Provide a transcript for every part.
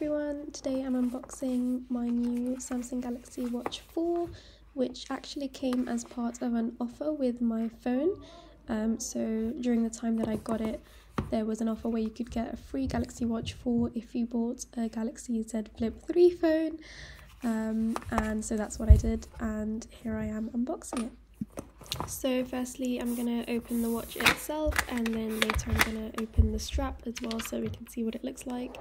everyone, today I'm unboxing my new Samsung Galaxy Watch 4, which actually came as part of an offer with my phone. So during the time that I got it, there was an offer where you could get a free Galaxy Watch 4 if you bought a Galaxy Z Flip 3 phone. And so that's what I did, and here I am unboxing it. So firstly I'm going to open the watch itself, and then later I'm going to open the strap as well so we can see what it looks like.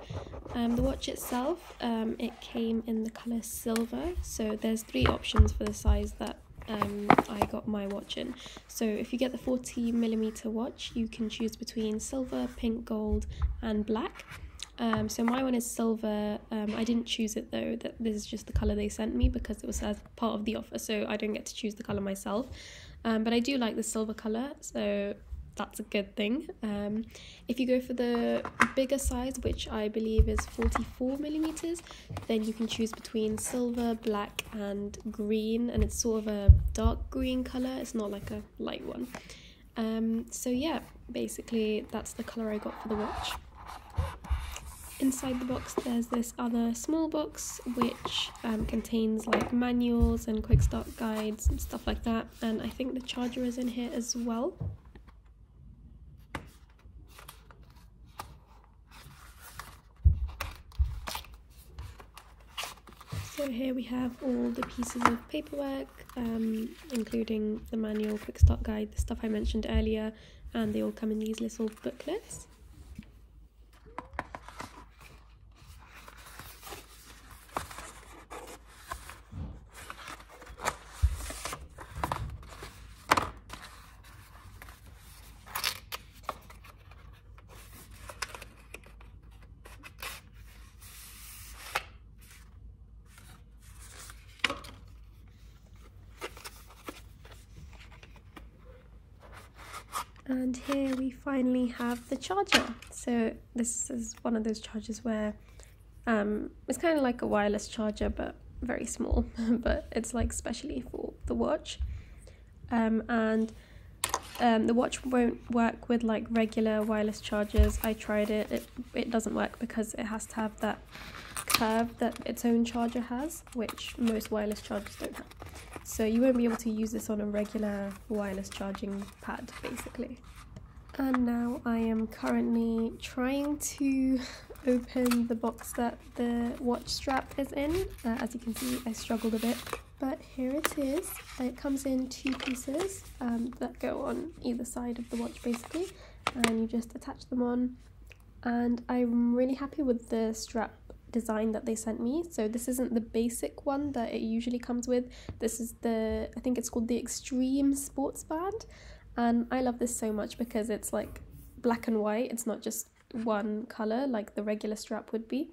The watch itself, it came in the colour silver, so there's 3 options for the size that I got my watch in. So if you get the 40mm watch, you can choose between silver, pink, gold and black. So my one is silver. I didn't choose it though, this is just the colour they sent me because it was as part of the offer, so I don't get to choose the colour myself. But I do like the silver colour, so that's a good thing. If you go for the bigger size, which I believe is 44mm, then you can choose between silver, black and green, and it's sort of a dark green colour, it's not like a light one. So yeah, basically that's the colour I got for the watch. Inside the box there's this other small box which contains like manuals and quick start guides and stuff like that, and I think the charger is in here as well. So here we have all the pieces of paperwork, including the manual, quick start guide, the stuff I mentioned earlier, and they all come in these little booklets. And here we finally have the charger. So this is one of those chargers where it's kind of like a wireless charger but very small, but it's like specially for the watch. The watch won't work with like regular wireless chargers. I tried it, it doesn't work because it has to have that curve that its own charger has, which most wireless chargers don't have. So you won't be able to use this on a regular wireless charging pad, basically. And now I am currently trying to open the box that the watch strap is in. As you can see, I struggled a bit, but here it is. It comes in 2 pieces that go on either side of the watch basically, and you just attach them on. And I'm really happy with the strap design that they sent me. So this isn't the basic one that it usually comes with. This is the, I think it's called the Extreme Sports Band, and I love this so much because it's like black and white. It's not just one color like the regular strap would be,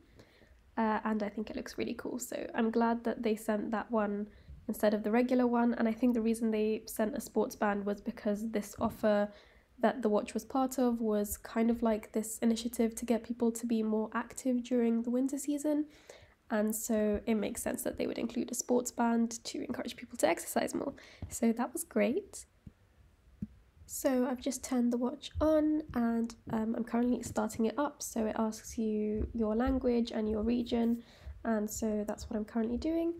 and I think it looks really cool. So I'm glad that they sent that one instead of the regular one, and I think the reason they sent a sports band was because this offer that the watch was part of was kind of like this initiative to get people to be more active during the winter season, and so it makes sense that they would include a sports band to encourage people to exercise more. So that was great. So I've just turned the watch on, and I'm currently starting it up. So it asks you your language and your region, and so that's what I'm currently doing.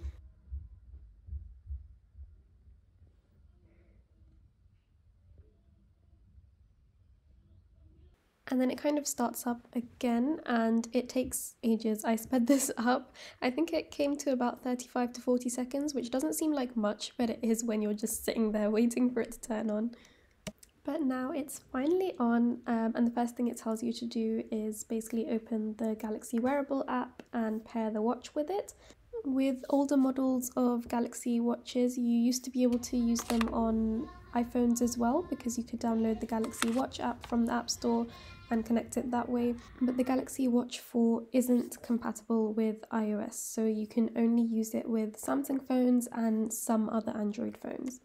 And then it kind of starts up again, and it takes ages. I sped this up. I think it came to about 35 to 40 seconds, which doesn't seem like much, but it is when you're just sitting there waiting for it to turn on. But now it's finally on, and the first thing it tells you to do is basically open the Galaxy Wearable app and pair the watch with it. With older models of Galaxy watches, you used to be able to use them on iPhones as well, because you could download the Galaxy Watch app from the App Store and connect it that way. But the Galaxy Watch 4 isn't compatible with iOS, so you can only use it with Samsung phones and some other Android phones.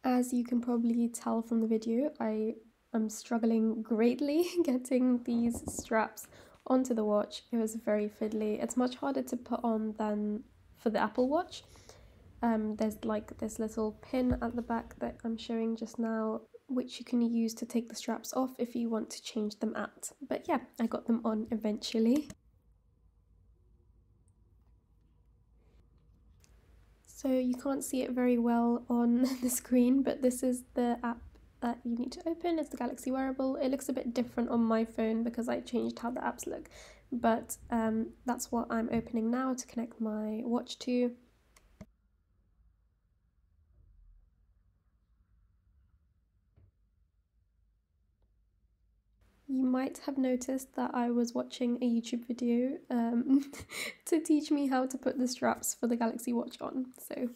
As you can probably tell from the video, I am struggling greatly getting these straps onto the watch. It was very fiddly. It's much harder to put on than for the Apple Watch. There's like this little pin at the back that I'm showing just now, which you can use to take the straps off if you want to change them out. But yeah, I got them on eventually. So you can't see it very well on the screen, but this is the app that you need to open. It's the Galaxy Wearable. It looks a bit different on my phone because I changed how the apps look, but that's what I'm opening now to connect my watch to. You might have noticed that I was watching a YouTube video to teach me how to put the straps for the Galaxy Watch on, so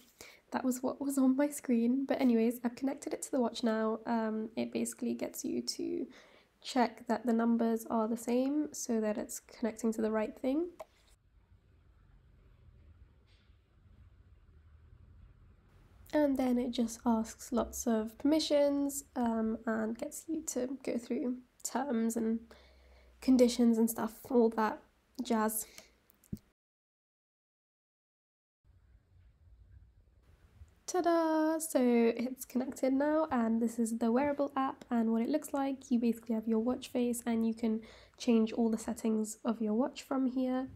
that was what was on my screen. But anyways, I've connected it to the watch now. It basically gets you to check that the numbers are the same so that it's connecting to the right thing. And then it just asks lots of permissions and gets you to go through terms and conditions and stuff, all that jazz. Ta-da! So it's connected now, and this is the wearable app and what it looks like. You basically have your watch face and you can change all the settings of your watch from here.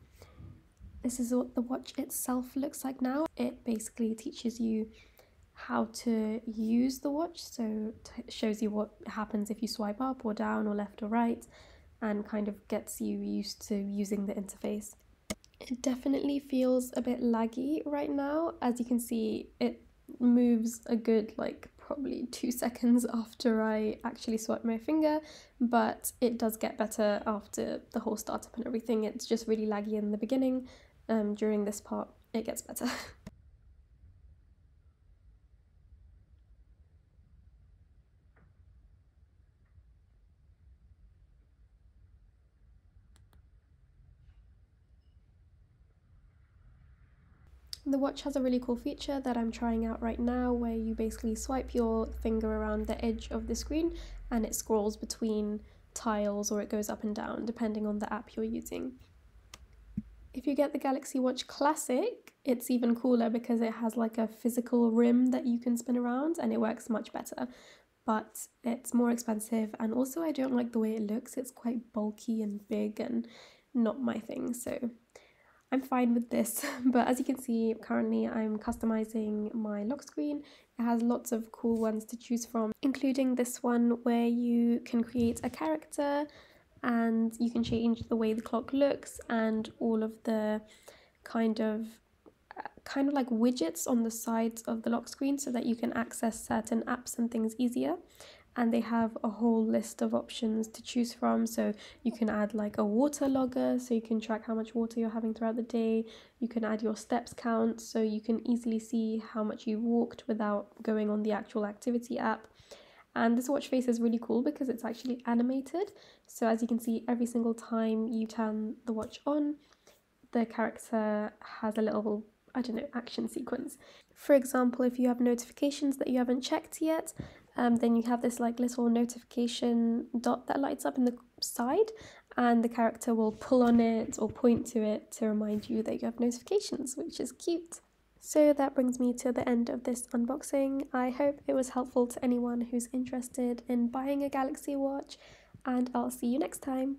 This is what the watch itself looks like now. It basically teaches you how to use the watch, so it shows you what happens if you swipe up or down or left or right, and kind of gets you used to using the interface. It definitely feels a bit laggy right now. As you can see, it moves a good like probably 2 seconds after I actually swipe my finger, but it does get better after the whole startup and everything. It's just really laggy in the beginning. During this part it gets better. The watch has a really cool feature that I'm trying out right now where you basically swipe your finger around the edge of the screen and it scrolls between tiles, or it goes up and down depending on the app you're using. If you get the Galaxy Watch Classic, it's even cooler because it has like a physical rim that you can spin around and it works much better. But it's more expensive, and also I don't like the way it looks. It's quite bulky and big and not my thing, so I'm fine with this. But as you can see, currently I'm customizing my lock screen. It has lots of cool ones to choose from, including this one where you can create a character and you can change the way the clock looks and all of the kind of like widgets on the sides of the lock screen so that you can access certain apps and things easier. And they have a whole list of options to choose from, so you can add like a water logger so you can track how much water you're having throughout the day. You can add your steps count so you can easily see how much you've walked without going on the actual activity app. And this watch face is really cool because it's actually animated, so as you can see, every single time you turn the watch on, the character has a little, I don't know, action sequence. For example, if you have notifications that you haven't checked yet, then you have this like little notification dot that lights up in the side, and the character will pull on it or point to it to remind you that you have notifications, which is cute. So that brings me to the end of this unboxing. I hope it was helpful to anyone who's interested in buying a Galaxy Watch, and I'll see you next time.